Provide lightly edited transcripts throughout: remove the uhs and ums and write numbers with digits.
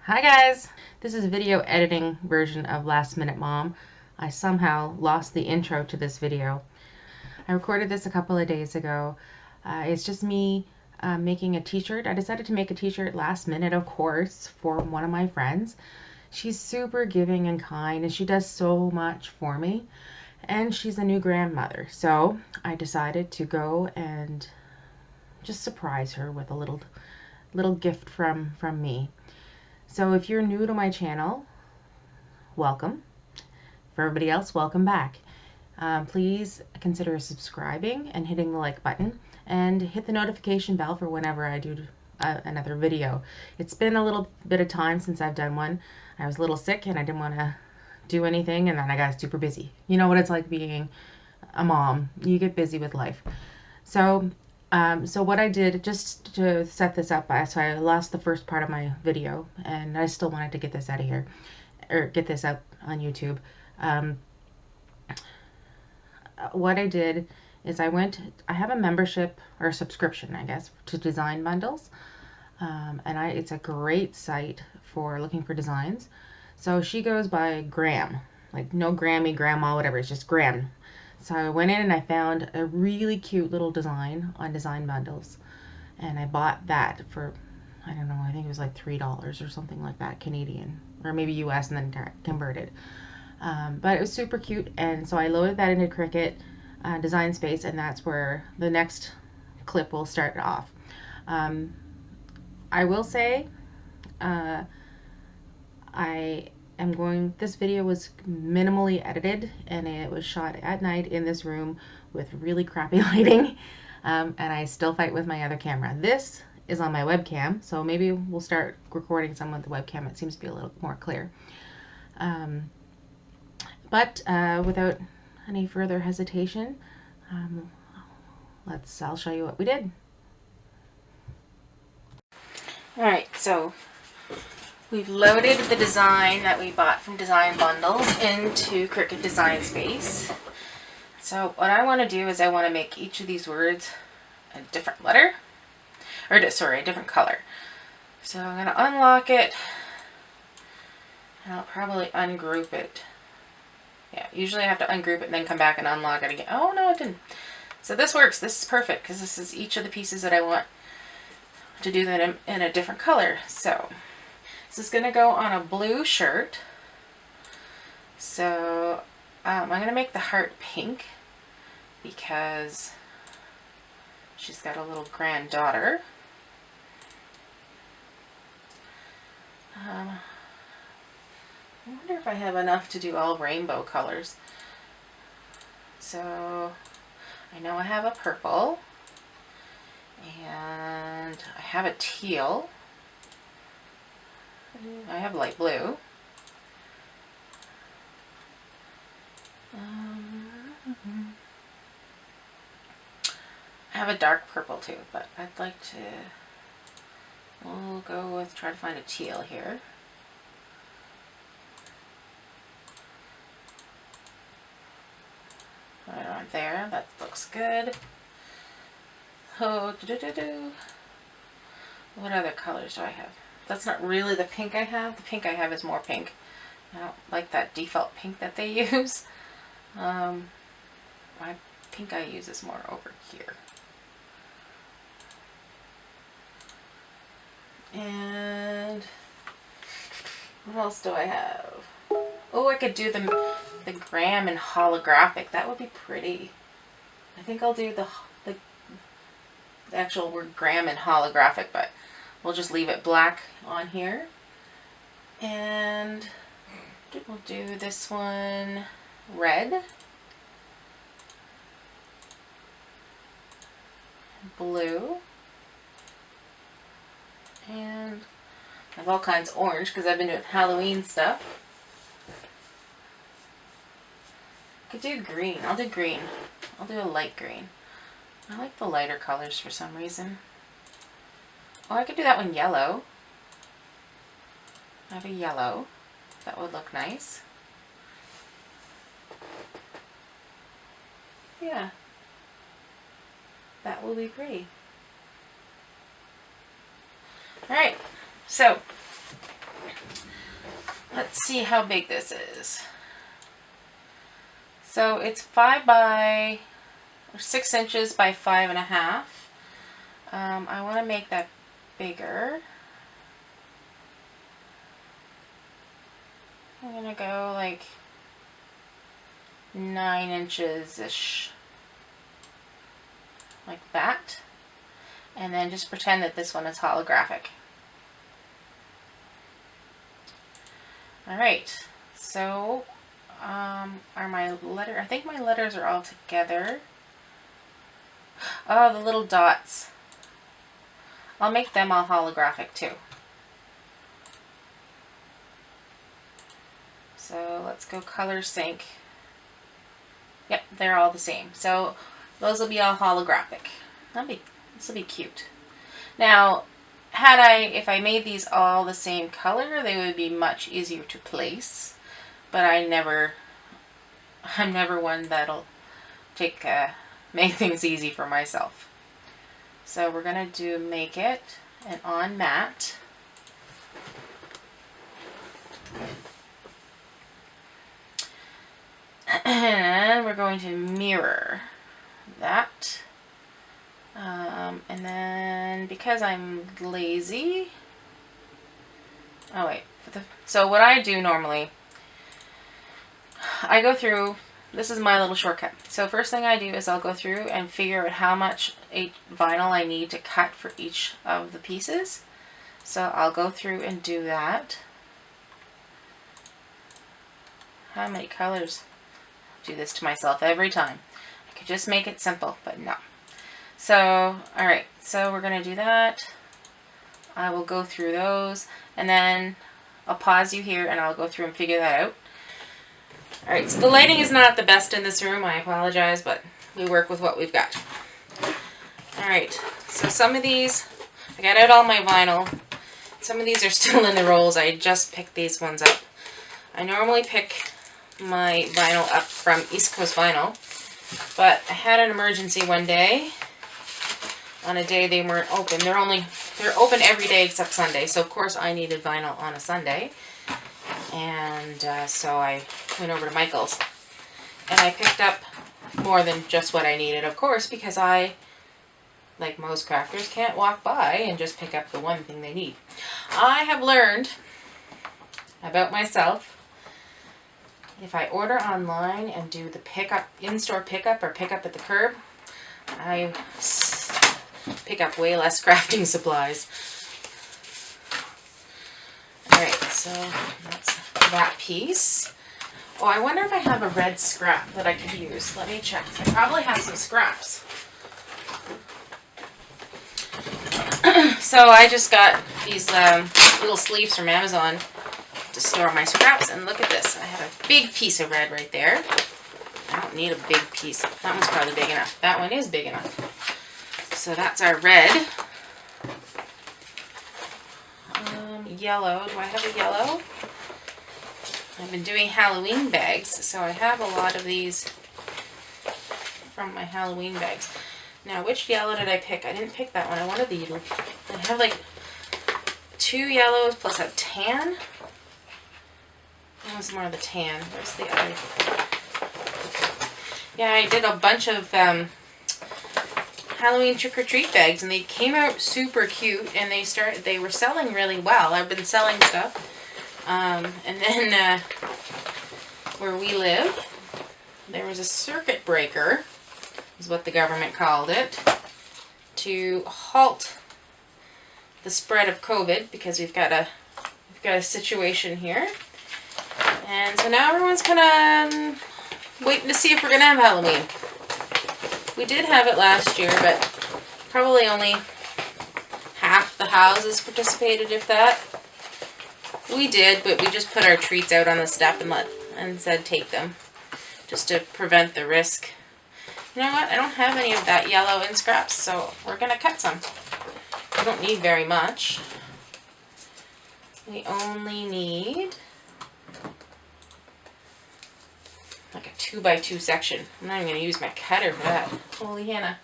Hi guys! This is a video editing version of Last Minute Mom. I somehow lost the intro to this video. I recorded this a couple of days ago. It's just me making a t-shirt. I decided to make a t-shirt last minute, of course, for one of my friends. She's super giving and kind, and she does so much for me. And she's a new grandmother, so I decided to go and just surprise her with a little gift from me. So if you're new to my channel, welcome. For everybody else, welcome back. Please consider subscribing and hitting the like button and hit the notification bell for whenever I do another video. It's been a little bit of time since I've done one. I was a little sick and I didn't want to do anything, and then I got super busy. You know what it's like being a mom. You get busy with life. So what I did, just to set this up, so I lost the first part of my video, and I still wanted to get this out of here, or get this up on YouTube. What I did is I have a membership or subscription, I guess, to Design Bundles. It's a great site for looking for designs. So she goes by Gram, like no Grammy, Grandma, whatever, it's just Gram. So I went in and I found a really cute little design on Design Bundles, and I bought that for, I don't know, I think it was like $3 or something like that, Canadian, or maybe US, and then converted. But it was super cute, and so I loaded that into Cricut Design Space, and that's where the next clip will start off. I will say, this video was minimally edited, and it was shot at night in this room with really crappy lighting, and I still fight with my other camera. This is on my webcam, so maybe we'll start recording some with the webcam. It seems to be a little more clear. But without any further hesitation, I'll show you what we did. Alright, so we've loaded the design that we bought from Design Bundles into Cricut Design Space. So what I want to do is I want to make each of these words a different letter, or sorry, a different color. So I'm going to unlock it, and I'll probably ungroup it. Yeah, usually I have to ungroup it and then come back and unlock it again. Oh no, it didn't. So this works. This is perfect because this is each of the pieces that I want to do that in a different color. So this is going to go on a blue shirt. So I'm going to make the heart pink because she's got a little granddaughter. I wonder if I have enough to do all rainbow colors. So I know I have a purple, and I have a teal. I have light blue. I have a dark purple too, but I'd like to, we'll go with, try to find a teal here. Right on there, that looks good. Oh, what other colors do I have? That's not really the pink I have. The pink I have is more pink. I don't like that default pink that they use. My pink I use is more over here. And what else do I have? Oh, I could do the gram and holographic. That would be pretty. I think I'll do the actual word gram and holographic, but we'll just leave it black on here. And we'll do this one red, blue, and I have all kinds of orange because I've been doing Halloween stuff. I could do green. I'll do green. I'll do a light green. I like the lighter colors for some reason. Oh, I could do that one yellow. I have a yellow. That would look nice. Yeah. That will be pretty. Alright, so Let's see how big this is. So it's 6 inches by 5.5. I want to make that bigger. I'm going to go like 9 inches-ish. Like that. And then just pretend that this one is holographic. Alright, so are my letters, I think my letters are all together. Oh, the little dots. I'll make them all holographic too. So let's go color sync. Yep, they're all the same. So those will be all holographic. This will be cute. Now, if I made these all the same color, they would be much easier to place. But I'm never one that'll make things easy for myself. So we're gonna make it an on matte. And we're going to mirror that. And then because I'm lazy, oh wait, so what I do normally, I go through, this is my little shortcut. So first thing I do is I'll go through and figure out how much vinyl I need to cut for each of the pieces. So I'll go through and do that. How many colors? Do this to myself every time. I could just make it simple, but no. So, alright, so we're going to do that. I will go through those, and then I'll pause you here and I'll go through and figure that out. Alright, so the lighting is not the best in this room, I apologize, but we work with what we've got. Alright, so some of these, I got out all my vinyl. Some of these are still in the rolls. I just picked these ones up. I normally pick my vinyl up from East Coast Vinyl, but I had an emergency one day. On a day they weren't open. They're open every day except Sunday, so of course I needed vinyl on a Sunday. And so I went over to Michael's and I picked up more than just what I needed, of course, because I, like most crafters, can't walk by and just pick up the one thing they need. I have learned about myself, if I order online and do the pickup, in-store pickup or pickup at the curb, I pick up way less crafting supplies. Alright, so that's that piece. Oh, I wonder if I have a red scrap that I could use. Let me check. I probably have some scraps. So I just got these little sleeves from Amazon to store my scraps, and look at this. I have a big piece of red right there. I don't need a big piece. That one's probably big enough. That one is big enough. So that's our red. Yellow. Do I have a yellow? I've been doing Halloween bags, so I have a lot of these from my Halloween bags. Now, which yellow did I pick? I didn't pick that one. I wanted the, I have like 2 yellows plus a tan. That was more of the tan. Where's the other? Yeah, I did a bunch of Halloween trick-or-treat bags, and they came out super cute, and they were selling really well. I've been selling stuff. And then where we live, there was a circuit breaker, is what the government called it, to halt the spread of COVID, because we've got a situation here. And so now everyone's kind of waiting to see if we're going to have Halloween. We did have it last year, but probably only half the houses participated, if that. We did, but we just put our treats out on the step and said take them, just to prevent the risk. You know what? I don't have any of that yellow in scraps, so we're going to cut some. We don't need very much. We only need like a 2x2 section. I'm not even going to use my cutter for that. Holy Hannah.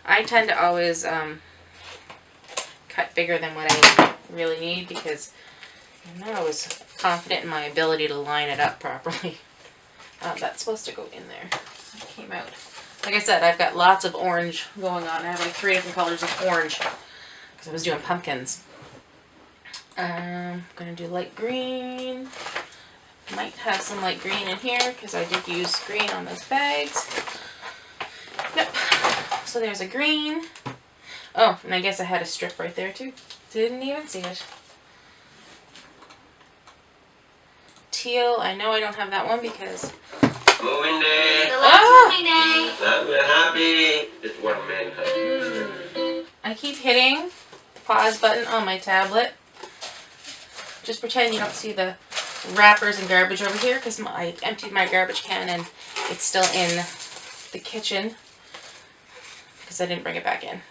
I tend to always cut bigger than what I really need because I'm not always confident in my ability to line it up properly. That's supposed to go in there. It came out. Like I said, I've got lots of orange going on. I have like 3 different colors of orange because I was doing pumpkins. I'm going to do light green. Might have some light green in here because I did use green on those bags. Yep. So there's a green. Oh, and I guess I had a strip right there too. Didn't even see it. Teal. I know I don't have that one because... Moving day. The last moving day. I'm happy. Just 1 minute. I keep hitting the pause button on my tablet. Just pretend you don't see the wrappers and garbage over here because I emptied my garbage can and it's still in the kitchen because I didn't bring it back in.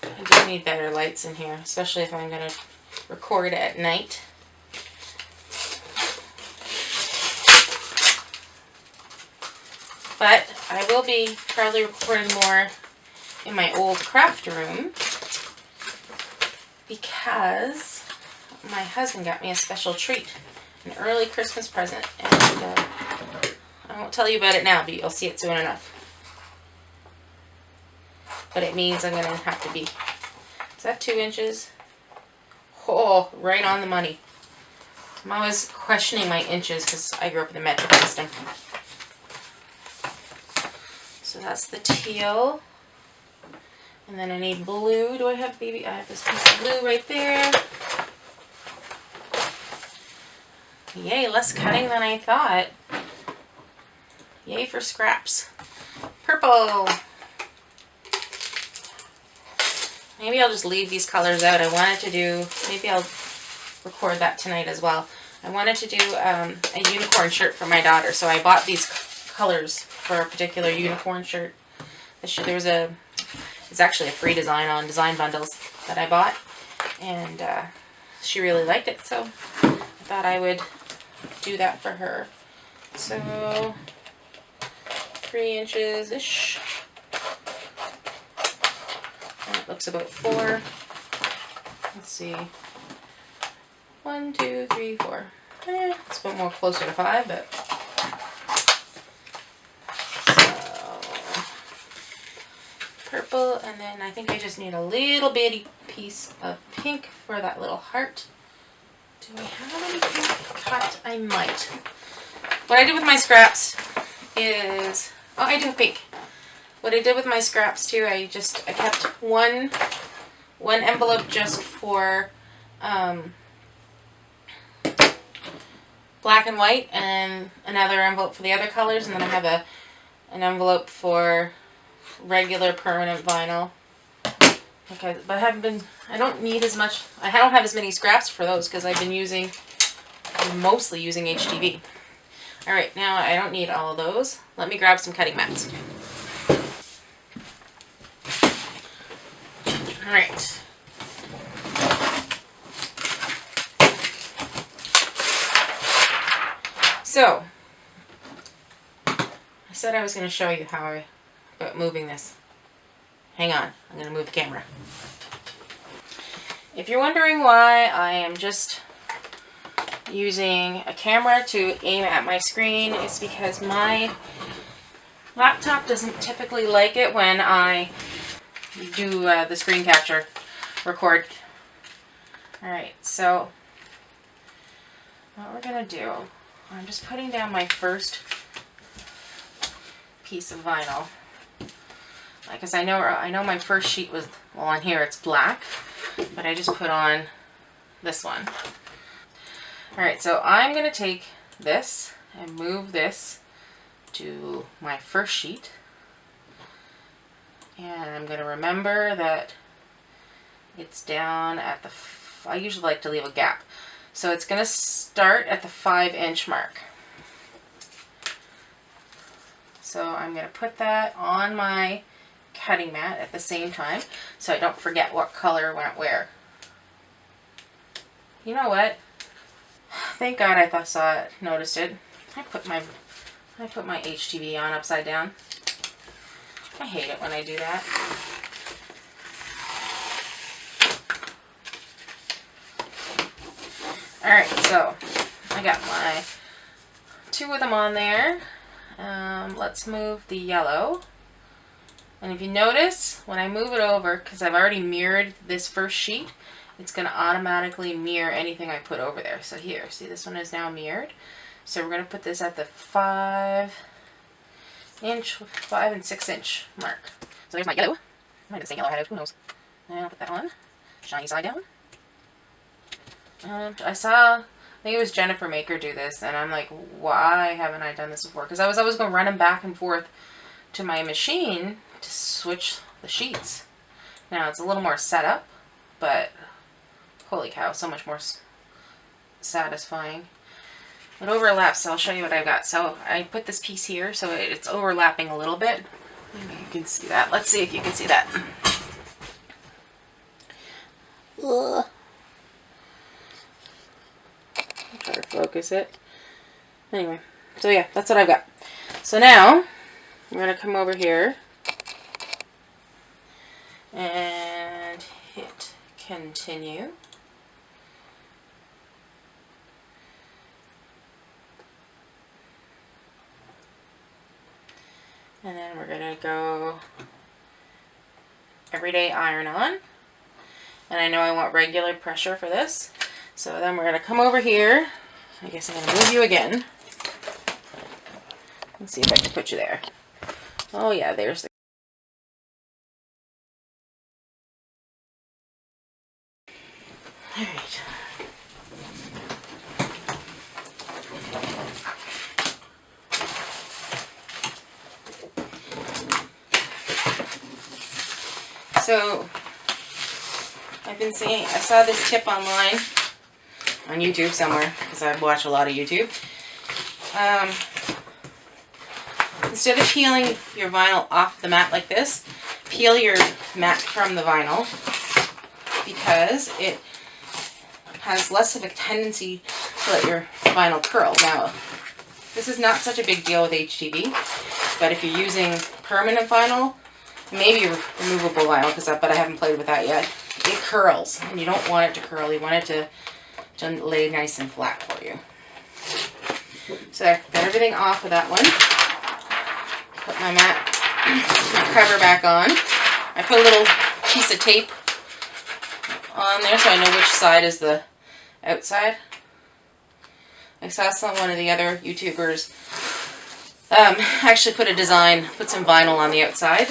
I do need better lights in here, especially if I'm going to record at night. But I will be probably recording more in my old craft room because my husband got me a special treat, an early Christmas present, and I won't tell you about it now, but you'll see it soon enough. But it means I'm going to have to be, is that 2 inches? Oh, right on the money. I'm always questioning my inches because I grew up in the metric system. So that's the teal. And then I need blue. Do I have baby? I have this piece of blue right there. Yay, less cutting than I thought. Yay for scraps. Purple. Maybe I'll just leave these colors out. I wanted to do, maybe I'll record that tonight as well. I wanted to do a unicorn shirt for my daughter, so I bought these colors for a particular unicorn shirt. It's actually a free design on Design Bundles that I bought, and she really liked it, so I thought I would do that for her. So 3 inches-ish. That looks about 4. Let's see. 1, 2, 3, 4. It's a bit more closer to 5, but so purple, and then I think I just need a little bitty piece of pink for that little heart. Do I have any pink cut? I might. What I did with my scraps is, oh, I do have pink. What I did with my scraps too, I kept one envelope just for black and white, and another envelope for the other colors, and then I have an envelope for regular permanent vinyl. Okay, but I don't need as much, I don't have as many scraps for those because I'm mostly using HTV. Alright, now I don't need all of those. Let me grab some cutting mats. Alright. So, I said I was going to show you about moving this. Hang on, I'm going to move the camera. If you're wondering why I am just using a camera to aim at my screen, it's because my laptop doesn't typically like it when I do the screen capture record. Alright, so what we're going to do, I'm just putting down my first piece of vinyl. Because I know my first sheet was, well, on here it's black, but I just put on this one. Alright, so I'm going to take this and move this to my first sheet. And I'm going to remember that it's down at the, I usually like to leave a gap. So it's going to start at the 5-inch mark. So I'm going to put that on my cutting mat at the same time so I don't forget what color went where. You know what? thank God I noticed it. I put my HTV on upside down. I hate it when I do that. Alright, so I got my 2 of them on there. Let's move the yellow. And if you notice, when I move it over, because I've already mirrored this first sheet, it's going to automatically mirror anything I put over there. So here, see, this one is now mirrored. So we're going to put this at the 5 and 6 inch mark. So there's my yellow. I might have the same yellow I had, who knows. And I'll put that on. Shiny side down. And I think it was Jennifer Maker do this, and I'm like, why haven't I done this before? Because I was always going running back and forth to my machine to switch the sheets. Now it's a little more setup, but holy cow, so much more satisfying. It overlaps, so I'll show you what I've got. So I put this piece here, so it's overlapping a little bit. Maybe you can see that. Let's see if you can see that. Ugh. I'll try to focus it. Anyway, so yeah, that's what I've got. So now, I'm going to come over here and hit continue. And then we're going to go everyday iron on. And I know I want regular pressure for this. So then we're going to come over here. I guess I'm going to move you again. Let's see if I can put you there. Oh yeah, there's the... Alright. So, I've been seeing, I saw this tip online on YouTube somewhere, because I watch a lot of YouTube. Instead of peeling your vinyl off the mat like this, peel your mat from the vinyl, because it has less of a tendency to let your vinyl curl. Now, this is not such a big deal with HTV, but if you're using permanent vinyl, maybe removable vinyl, but I haven't played with that yet, it curls, and you don't want it to curl. You want it to lay nice and flat for you. So I got everything off of that one. Put my my cover back on. I put a little piece of tape on there so I know which side is the outside. I saw one of the other YouTubers actually put some vinyl on the outside.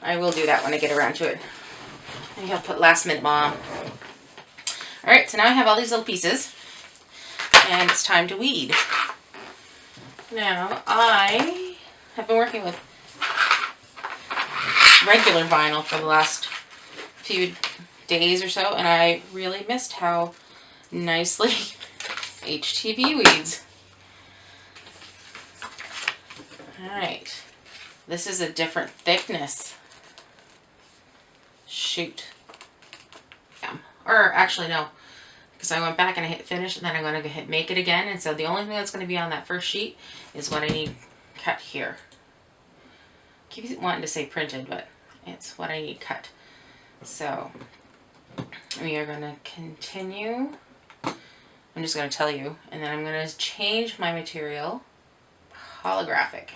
I will do that when I get around to it. And I'll put Last Minute Mom. Alright, so now I have all these little pieces, and it's time to weed. Now, I have been working with regular vinyl for the last few days or so, and I really missed how nicely HTV weeds. Alright, this is a different thickness. Shoot. Or actually no, because I went back and I hit finish, and then I'm going to hit make it again, and so the only thing that's going to be on that first sheet is what I need cut here. Keep wanting to say printed, but it's what I need cut. So we are going to continue. I'm just going to tell you, and then I'm going to change my material holographic.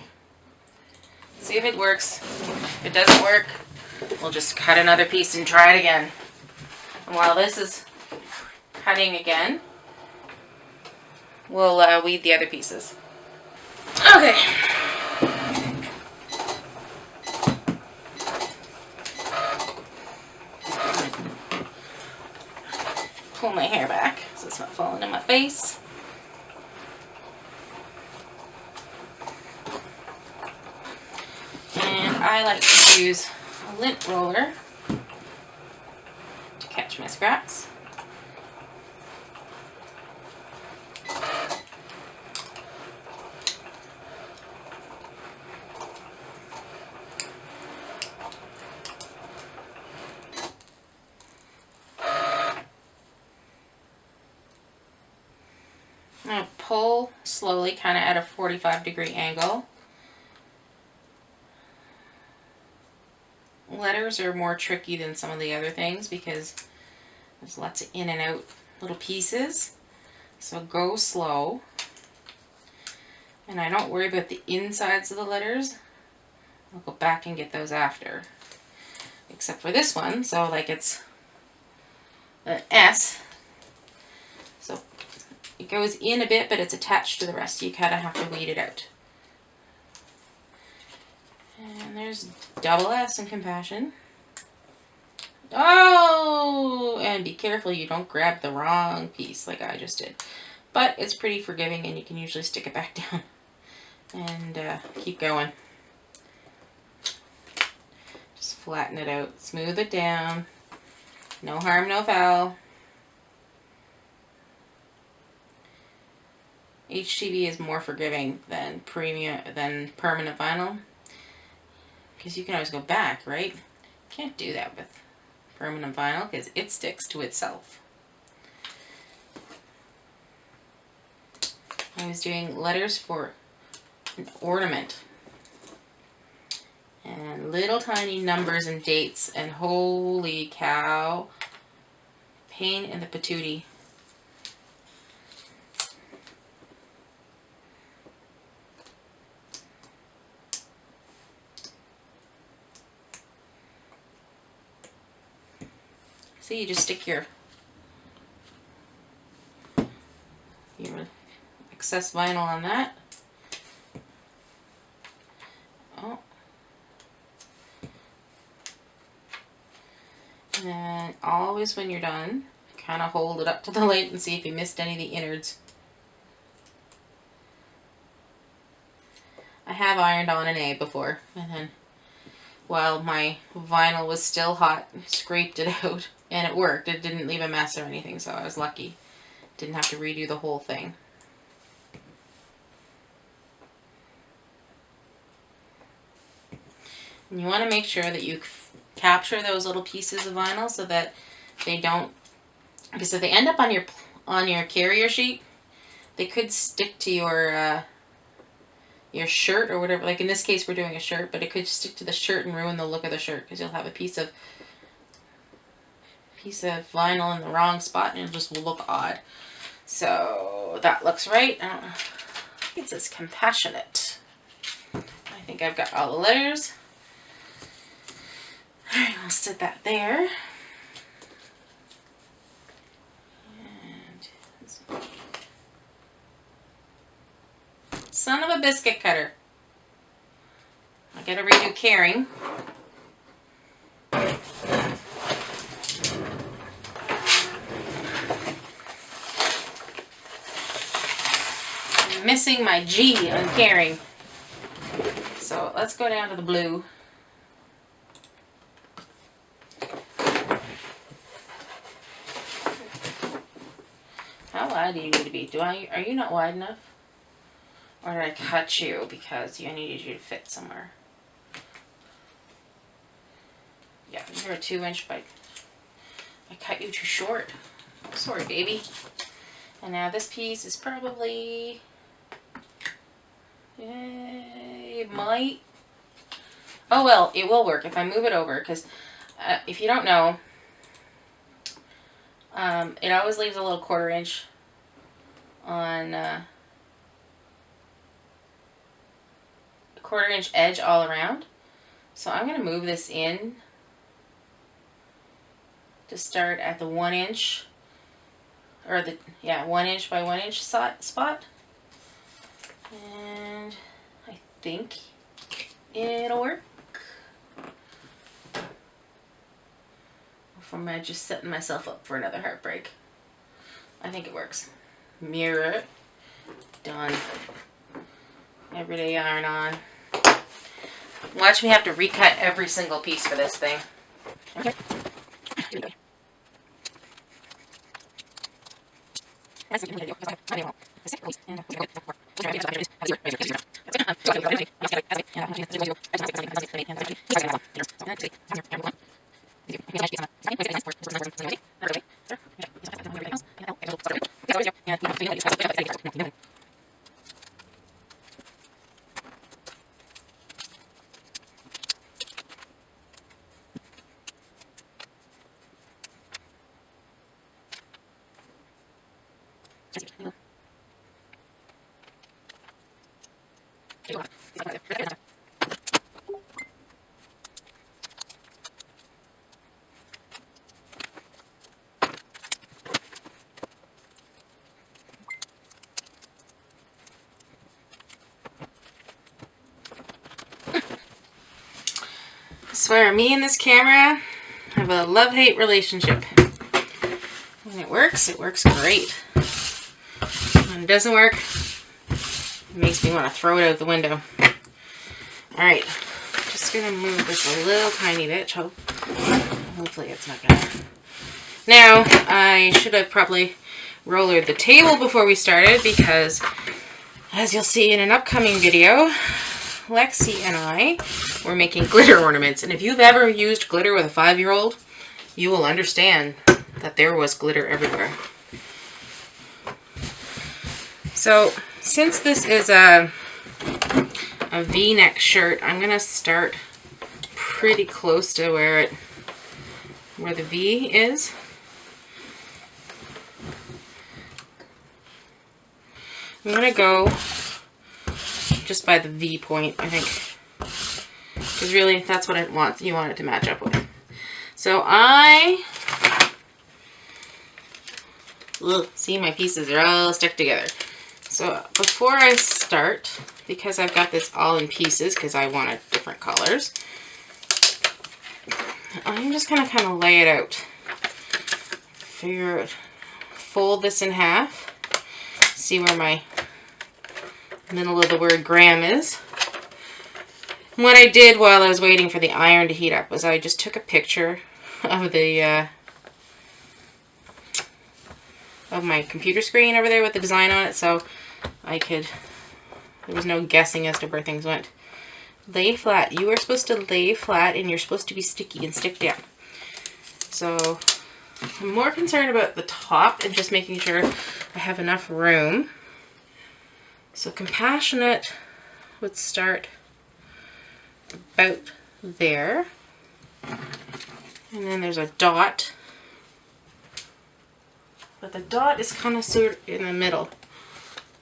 See if it works. If it doesn't work, we'll just cut another piece and try it again. And while this is cutting again, we'll weed the other pieces. Okay. Pull my hair back so it's not falling in my face. And I like to use a lint roller to catch my scraps. I'm going to pull slowly, kind of at a 45-degree angle. Letters are more tricky than some of the other things because there's lots of in and out little pieces. So go slow. And I don't worry about the insides of the letters. I'll go back and get those after. Except for this one, so like it's an S. So it goes in a bit, but it's attached to the rest. You kind of have to weed it out. And there's double S in compassion. Oh! And be careful you don't grab the wrong piece like I just did. But it's pretty forgiving and you can usually stick it back down. And keep going. Just flatten it out. Smooth it down. No harm, no foul. HTV is more forgiving than permanent vinyl. Because you can always go back, right? Can't do that with permanent vinyl because it sticks to itself. I was doing letters for an ornament. And little tiny numbers and dates, and holy cow, pain in the patootie. See, you just stick your excess vinyl on that. Oh. And then always when you're done, kind of hold it up to the light and see if you missed any of the innards. I have ironed on an A before, and then while my vinyl was still hot, scraped it out, and it worked. It didn't leave a mess or anything, so I was lucky. Didn't have to redo the whole thing. And you want to make sure that you capture those little pieces of vinyl so that they don't, because if they end up on your carrier sheet, they could stick to your shirt or whatever. Like in this case, we're doing a shirt, but it could stick to the shirt and ruin the look of the shirt because you'll have a piece of vinyl in the wrong spot and it just will look odd. So that looks right. It says compassionate. I think I've got all the letters. Alright, I'll set that there. And son of a biscuit cutter. I gotta redo caring. I'm missing my G on caring. So let's go down to the blue. How wide do you need to be? Are you not wide enough? Or did I cut you because I needed you to fit somewhere? Yeah, you're a 2-inch, but I cut you too short. Sorry, baby. And now this piece is probably... it might... Oh well, it will work if I move it over, because if you don't know, it always leaves a little 1/4 inch on 1/4 inch edge all around. So I'm going to move this in to start at the 1 inch, or 1 inch by 1 inch spot. And I think it'll work. From just setting myself up for another heartbreak. I think it works. Mirror it. Done. Everyday iron on. Watch me have to recut every single piece for this thing. Okay. I swear, me and this camera have a love-hate relationship. When it works great. When it doesn't work, it makes me want to throw it out the window. Alright, just going to move this a little tiny bit. Hopefully it's not going to... Now, I should have probably rollered the table before we started because, as you'll see in an upcoming video, Lexi and I were making glitter ornaments. And if you've ever used glitter with a 5-year-old, you will understand that there was glitter everywhere. So, since this is a V-neck shirt, I'm going to start pretty close to where the V is. I'm going to go just by the V point, I think. Because really, that's what you want it to match up with. So see, my pieces are all stuck together. So before I start, because I've got this all in pieces because I wanted different colors, I'm just going to kind of lay it out. Fold this in half. See where my middle of the word gram is. And what I did while I was waiting for the iron to heat up was I just took a picture of the of my computer screen over there with the design on it, so there was no guessing as to where things went. Lay flat. You are supposed to lay flat and you're supposed to be sticky and stick down. So I'm more concerned about the top and just making sure I have enough room. So Compassionate would start about there. And then there's a dot. But the dot is kind of sort of in the middle.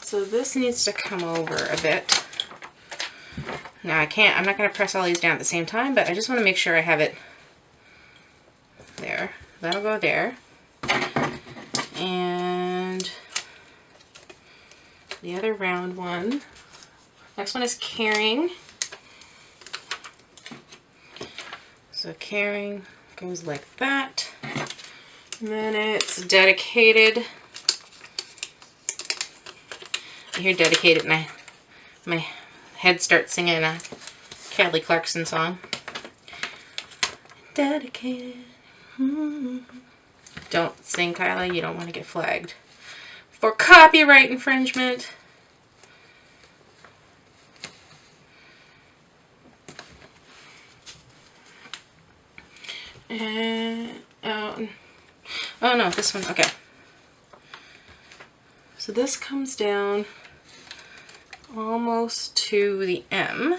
So this needs to come over a bit. Now I'm not going to press all these down at the same time, but I just want to make sure I have it there. That'll go there. And the other round one. Next one is Caring. So Caring goes like that. And then it's Dedicated. I hear Dedicated and my head starts singing a Kelly Clarkson song. Dedicated. Don't sing, Kyla. You don't want to get flagged for copyright infringement. And oh no, this one. Okay. So this comes down almost to the M.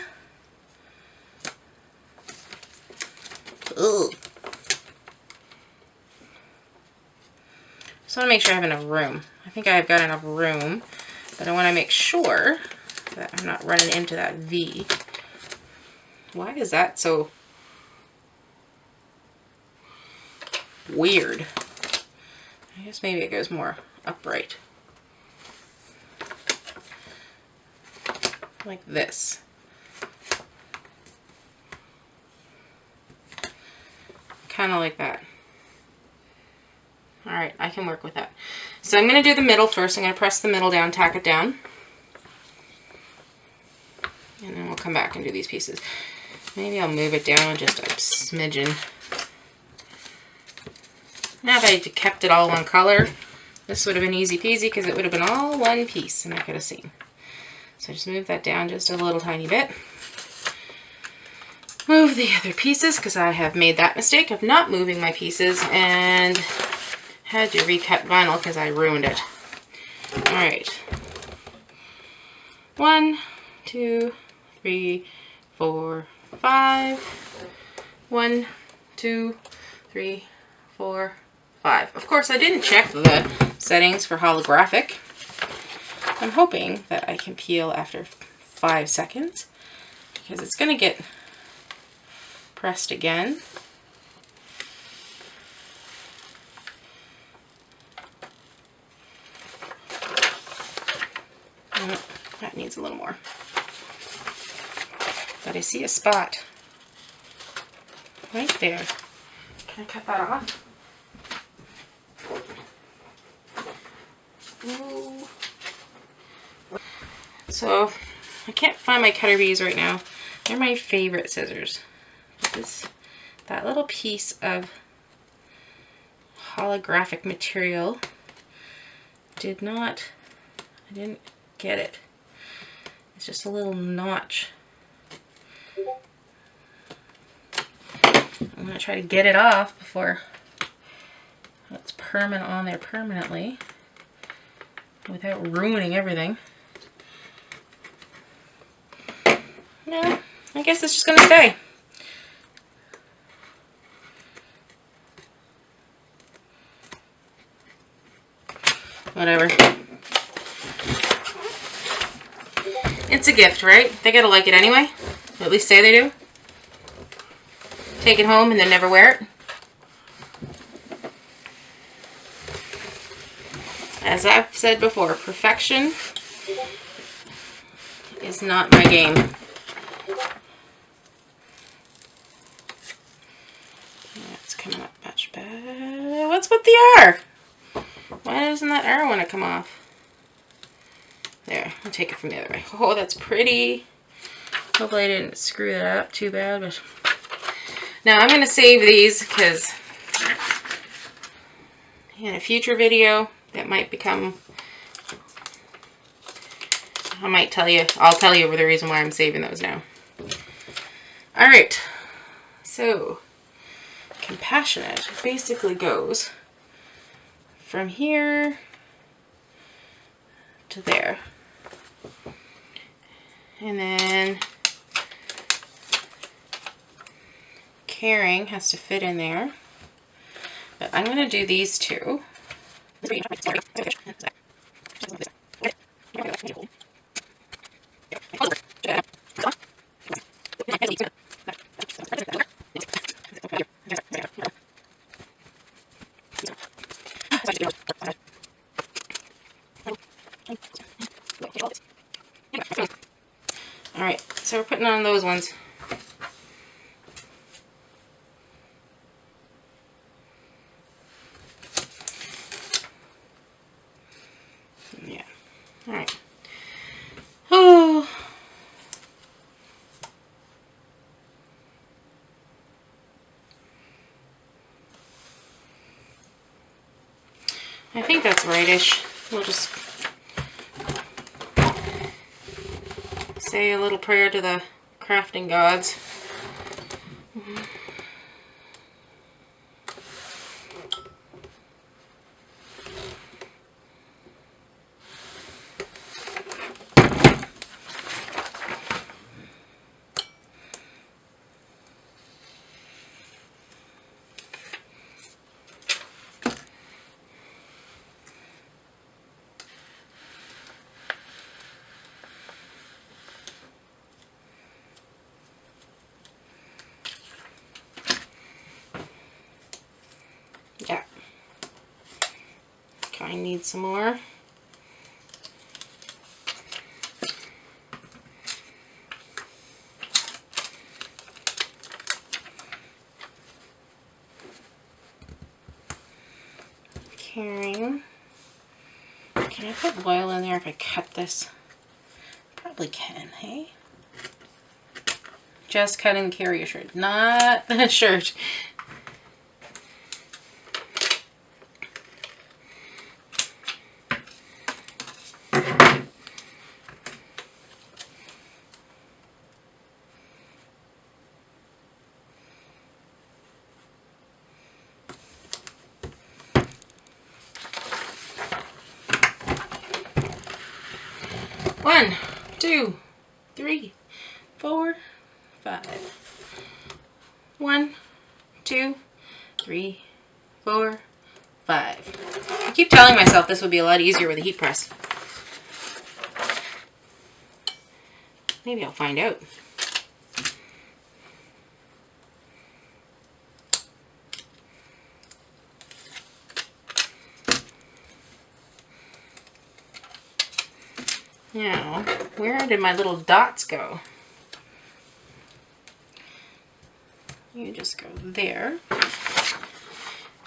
Ugh. Just want to make sure I have enough room. I think I've got enough room, but I want to make sure that I'm not running into that V. Why is that so weird? I guess maybe it goes more upright. Like this. Kind of like that. Alright, I can work with that. So I'm going to do the middle first. I'm going to press the middle down, tack it down. And then we'll come back and do these pieces. Maybe I'll move it down just a smidgen. Now that I kept it all one color, this would have been easy peasy because it would have been all one piece and I could have seen. So just move that down just a little tiny bit. Move the other pieces because I have made that mistake of not moving my pieces and had to recut vinyl because I ruined it. All right. 1, 2, 3, 4, 5. 1, 2, 3, 4, 5. Of course, I didn't check the settings for holographic. I'm hoping that I can peel after 5 seconds because it's going to get pressed again. Oh, that needs a little more. But I see a spot right there. Can I cut that off? Ooh. So I can't find my cutter bees right now. They're my favorite scissors. That little piece of holographic material I didn't get it. It's just a little notch. I'm gonna try to get it off before it's permanent on there permanently without ruining everything. No, I guess it's just gonna stay. Whatever. It's a gift, right? They gotta like it anyway. At least say they do. Take it home and then never wear it. As I've said before, perfection is not my game. It's coming up much better. What's with the R? Why doesn't that R want to come off? There, I'll take it from the other way. Oh, that's pretty. Hopefully I didn't screw that up too bad. But now I'm going to save these because in a future video that might become, I'll tell you the reason why I'm saving those now. All right, so Compassionate basically goes from here to there. And then Caring has to fit in there. But I'm going to do these two. Alright, so we're putting on those ones. Yeah. Alright. Oh. I think that's rightish. We'll just say a little prayer to the crafting gods. Yeah. Okay, I need some more. Caring. Can I put oil in there if I cut this? Probably can, hey? Just cutting the carrier shirt, not the shirt. 1, 2, 3, 4, 5. 1, 2, 3, 4, 5. I keep telling myself this would be a lot easier with a heat press. Maybe I'll find out. Now, where did my little dots go? You just go there.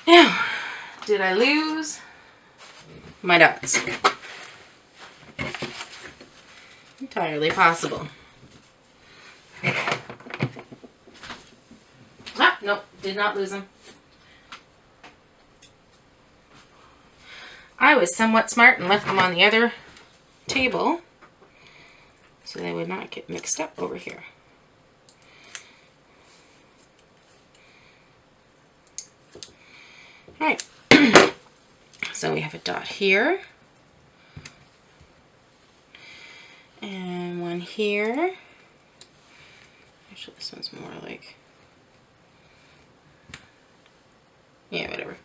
Now, did I lose my dots? Entirely possible. Ah, nope, did not lose them. I was somewhat smart and left them on the other table so they would not get mixed up over here. All right, so we have a dot here and one here. Actually, this one's more like, yeah, whatever.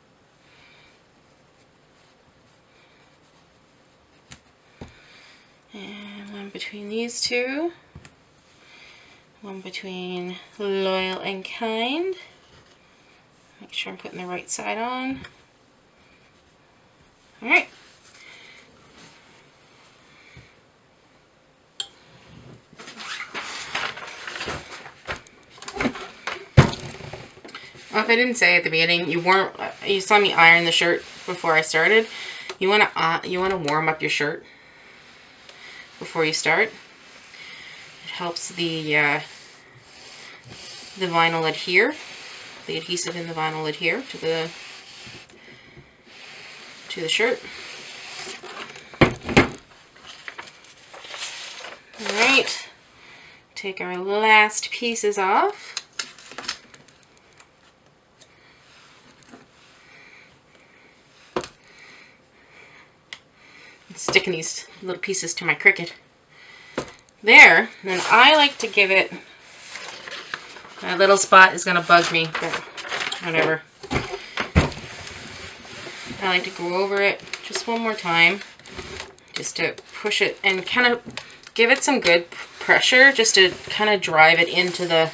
And one between these two. One between Loyal and Kind. Make sure I'm putting the right side on. Alright. Well, if I didn't say at the beginning, you saw me iron the shirt before I started. You want to warm up your shirt before you start. It helps the vinyl adhere, the adhesive in the vinyl adhere to the shirt. All right, take our last pieces off. Sticking these little pieces to my Cricut. There, then I like to give it, that little spot is gonna bug me, but whatever. I like to go over it just one more time, just to push it and kind of give it some good pressure, just to kind of drive it into the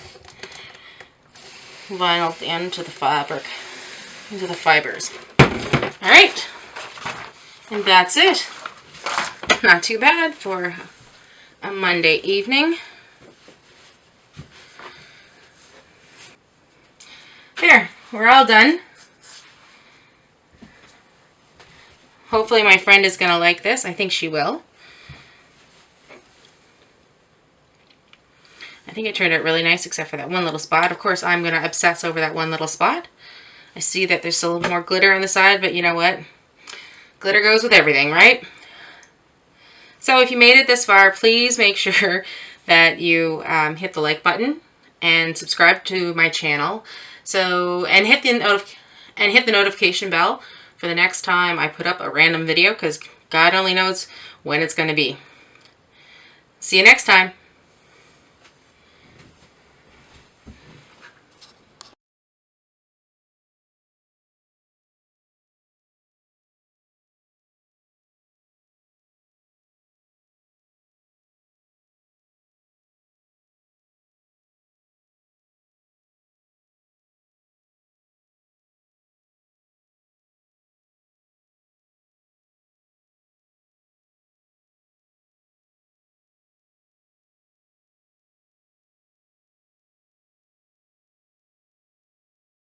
vinyl, into the fabric, into the fibers. All right, and that's it. Not too bad for a Monday evening. There, we're all done. Hopefully my friend is going to like this. I think she will. I think it turned out really nice except for that one little spot. Of course, I'm going to obsess over that one little spot. I see that there's still more glitter on the side, but you know what? Glitter goes with everything, right? So if you made it this far, please make sure that you hit the like button and subscribe to my channel. And hit the notification bell for the next time I put up a random video, because God only knows when it's going to be. See you next time.